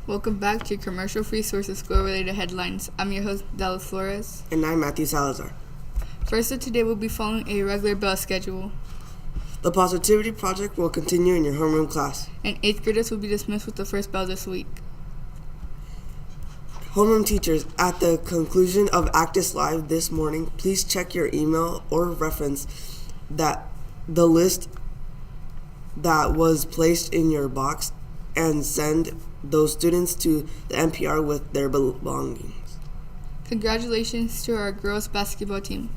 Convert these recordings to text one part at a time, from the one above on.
Welcome back to Commercial Free Sources School-related headlines. I'm your host, Dallas Flores. And I'm Matthew Salazar. First of today, we'll be following a regular bell schedule. The Positivity Project will continue in your homeroom class. And 8th graders will be dismissed with the first bell this week. Homeroom teachers, at the conclusion of Actus Live this morning, please check your email or reference that the list that was placed in your box and send those students to the NPR with their belongings. Congratulations to our girls basketball team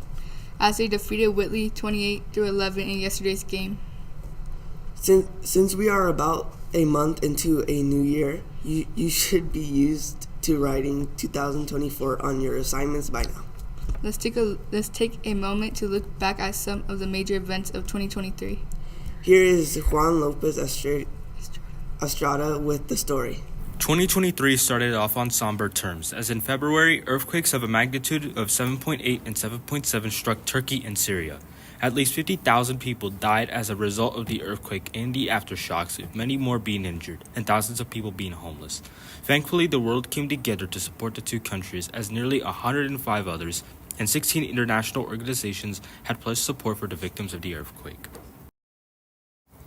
as they defeated Whitley 28-11 in yesterday's game. Since we are about a month into a new year, you should be used to writing 2024 on your assignments by now. Let's take a moment to look back at some of the major events of 2023. Here is Juan Lopez Estrada with the story. 2023 started off on somber terms, as in February, earthquakes of a magnitude of 7.8 and 7.7 struck Turkey and Syria. At least 50,000 people died as a result of the earthquake and the aftershocks, with many more being injured and thousands of people being homeless. Thankfully, the world came together to support the two countries, as nearly 105 others and 16 international organizations had pledged support for the victims of the earthquake.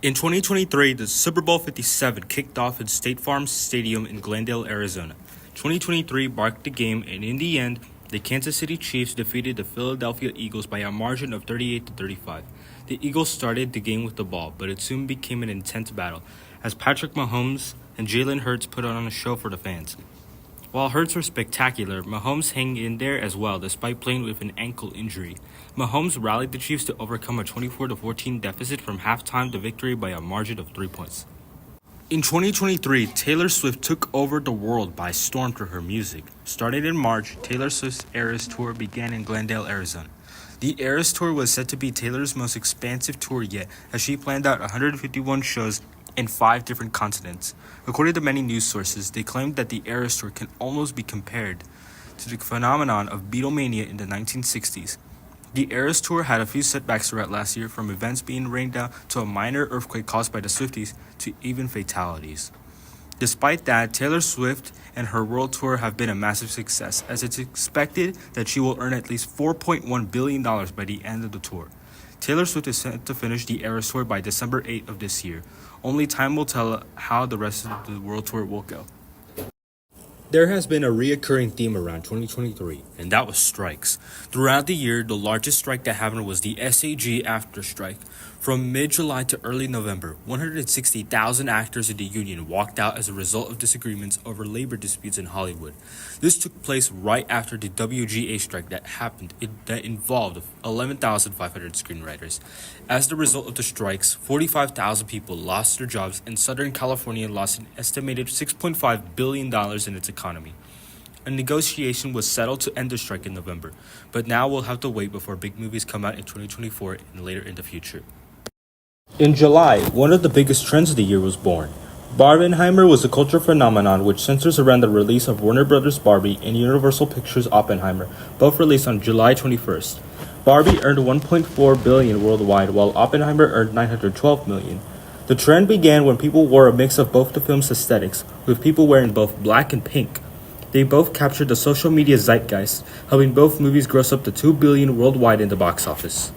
In 2023, the Super Bowl 57 kicked off at State Farm Stadium in Glendale, Arizona. 2023 marked the game, and in the end, the Kansas City Chiefs defeated the Philadelphia Eagles by a margin of 38-35. The Eagles started the game with the ball, but it soon became an intense battle, as Patrick Mahomes and Jalen Hurts put on a show for the fans. While Hurts was spectacular, Mahomes hung in there as well, despite playing with an ankle injury. Mahomes rallied the Chiefs to overcome a 24-14 deficit from halftime to victory by a margin of 3 points. In 2023, Taylor Swift took over the world by storm through her music. Starting in March, Taylor Swift's Eras Tour began in Glendale, Arizona. The Eras Tour was said to be Taylor's most expansive tour yet, as she planned out 151 shows in 5 different continents. According to many news sources, they claimed that the Eras Tour can almost be compared to the phenomenon of Beatlemania in the 1960s. The Eras Tour had a few setbacks throughout last year, from events being rained down to a minor earthquake caused by the Swifties to even fatalities. Despite that, Taylor Swift and her world tour have been a massive success, as it's expected that she will earn at least $4.1 billion by the end of the tour. Taylor Swift is set to finish the Eras Tour by December 8th of this year. Only time will tell how the rest of the world tour will go. There has been a reoccurring theme around 2023, and that was strikes. Throughout the year, the largest strike that happened was the SAG after strike. From mid-July to early November, 160,000 actors in the union walked out as a result of disagreements over labor disputes in Hollywood. This took place right after the WGA strike that involved 11,500 screenwriters. As the result of the strikes, 45,000 people lost their jobs, and Southern California lost an estimated $6.5 billion in its economy. A negotiation was settled to end the strike in November, but now we'll have to wait before big movies come out in 2024 and later in the future. In July, one of the biggest trends of the year was born. Barbenheimer was a cultural phenomenon which centers around the release of Warner Bros. Barbie and Universal Pictures' Oppenheimer, both released on July 21st. Barbie earned $1.4 billion worldwide, while Oppenheimer earned $912 million. The trend began when people wore a mix of both the film's aesthetics, with people wearing both black and pink. They both captured the social media zeitgeist, helping both movies gross up to $2 billion worldwide in the box office.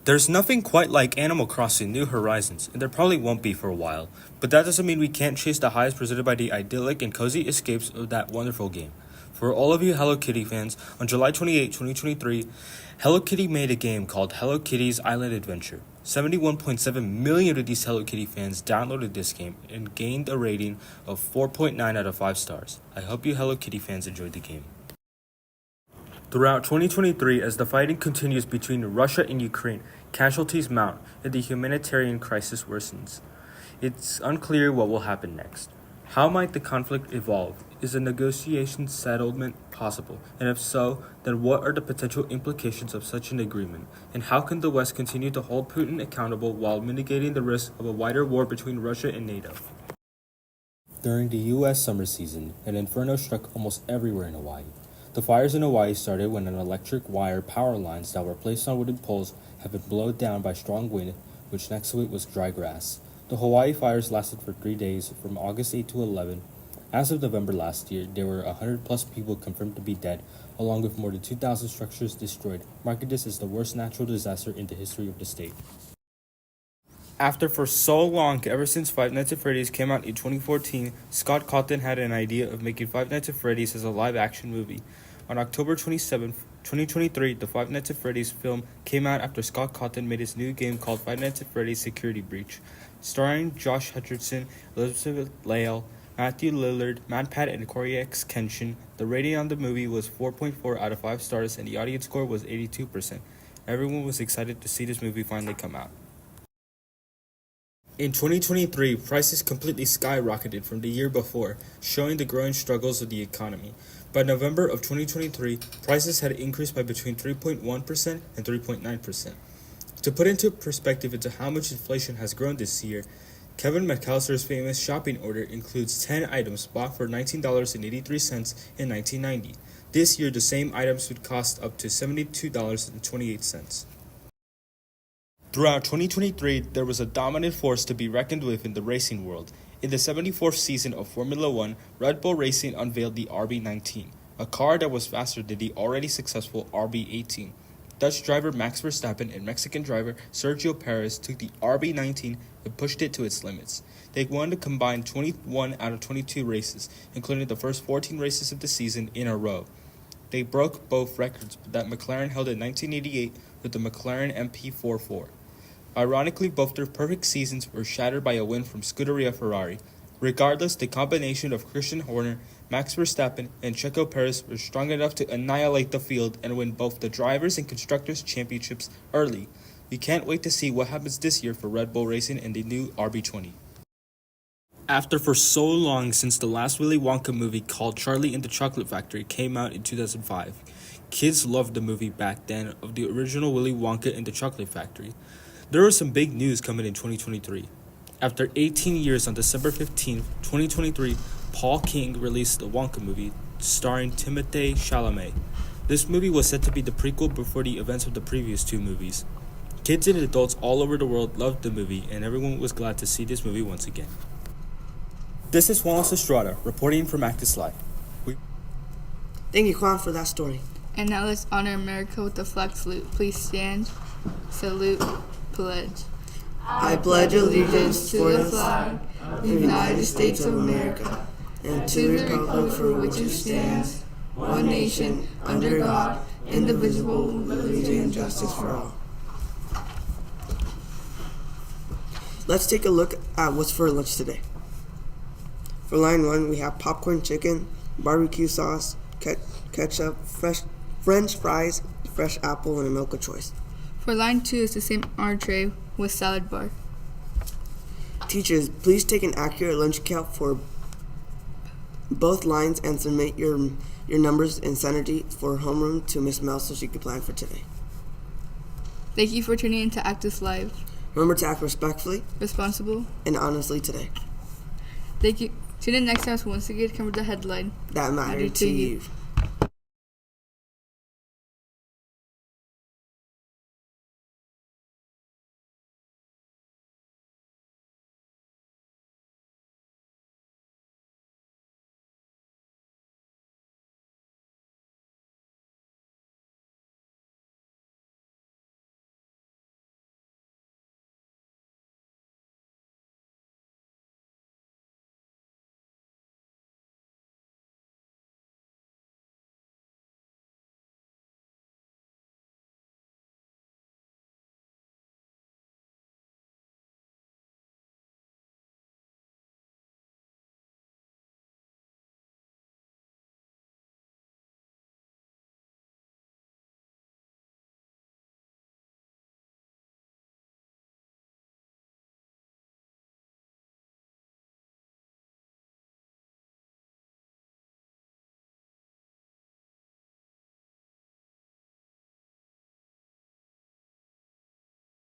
There's nothing quite like Animal Crossing New Horizons, and there probably won't be for a while, but that doesn't mean we can't chase the highs presented by the idyllic and cozy escapes of that wonderful game. For all of you Hello Kitty fans, on July 28, 2023, Hello Kitty made a game called Hello Kitty's Island Adventure. 71.7 million of these Hello Kitty fans downloaded this game and gained a rating of 4.9 out of 5 stars. I hope you Hello Kitty fans enjoyed the game. Throughout 2023, as the fighting continues between Russia and Ukraine, casualties mount and the humanitarian crisis worsens. It's unclear what will happen next. How might the conflict evolve? Is a negotiation settlement possible? And if so, then what are the potential implications of such an agreement? And how can the West continue to hold Putin accountable while mitigating the risk of a wider war between Russia and NATO? During the U.S. summer season, an inferno struck almost everywhere in Hawaii. The fires in Hawaii started when an electric wire power lines that were placed on wooden poles had been blown down by strong wind, which next to it was dry grass. The Hawaii fires lasted for 3 days, from August 8 to 11, As of November last year, there were 100 plus people confirmed to be dead, along with more than 2,000 structures destroyed, marking this as the worst natural disaster in the history of the state. After for so long, ever since Five Nights at Freddy's came out in 2014, Scott Cawthon had an idea of making Five Nights at Freddy's as a live-action movie. On October 27, 2023, the Five Nights at Freddy's film came out after Scott Cawthon made his new game called Five Nights at Freddy's Security Breach. Starring Josh Hutcherson, Elizabeth Lael, Matthew Lillard, MatPat, and Corey X. Kenshin, the rating on the movie was 4.4 out of 5 stars and the audience score was 82%. Everyone was excited to see this movie finally come out. In 2023, prices completely skyrocketed from the year before, showing the growing struggles of the economy. By November of 2023, prices had increased by between 3.1% and 3.9%. To put into perspective into how much inflation has grown this year, Kevin McAllister's famous shopping order includes 10 items bought for $19.83 in 1990. This year, the same items would cost up to $72.28. Throughout 2023, there was a dominant force to be reckoned with in the racing world. In the 74th season of Formula One, Red Bull Racing unveiled the RB19, a car that was faster than the already successful RB18. Dutch driver Max Verstappen and Mexican driver Sergio Perez took the RB19 and pushed it to its limits. They won a combined 21 out of 22 races, including the first 14 races of the season in a row. They broke both records that McLaren held in 1988 with the McLaren MP44. Ironically, both their perfect seasons were shattered by a win from Scuderia Ferrari. Regardless, the combination of Christian Horner, Max Verstappen, and Checo Perez were strong enough to annihilate the field and win both the Drivers' and Constructors' Championships early. We can't wait to see what happens this year for Red Bull Racing and the new RB20. After for so long since the last Willy Wonka movie called Charlie and the Chocolate Factory came out in 2005, kids loved the movie back then of the original Willy Wonka and the Chocolate Factory. There was some big news coming in 2023. After 18 years on December 15, 2023, Paul King released the Wonka movie starring Timothée Chalamet. This movie was said to be the prequel before the events of the previous two movies. Kids and adults all over the world loved the movie, and everyone was glad to see this movie once again. This is Juan Estrada, reporting from Actus Live. Thank you, Juan, for that story. And now let's honor America with the flag salute. Please stand, salute, pledge. I pledge allegiance to the flag of the United States of America and to the republic for which it stands, one nation, under God, indivisible, with liberty and justice for all. Let's take a look at what's for lunch today. For line 1, we have popcorn chicken, barbecue sauce, ketchup, French fries, fresh apple, and a milk of choice. For line 2 is the same entree with salad bar. Teachers, please take an accurate lunch count for both lines and submit your numbers in Synergy for homeroom to Miss Mel so she can plan for today. Thank you for tuning in to Actus Live. Remember to act respectfully, Responsible. and honestly today. Thank you. Tune in next time to once again cover the headline That mattered to you.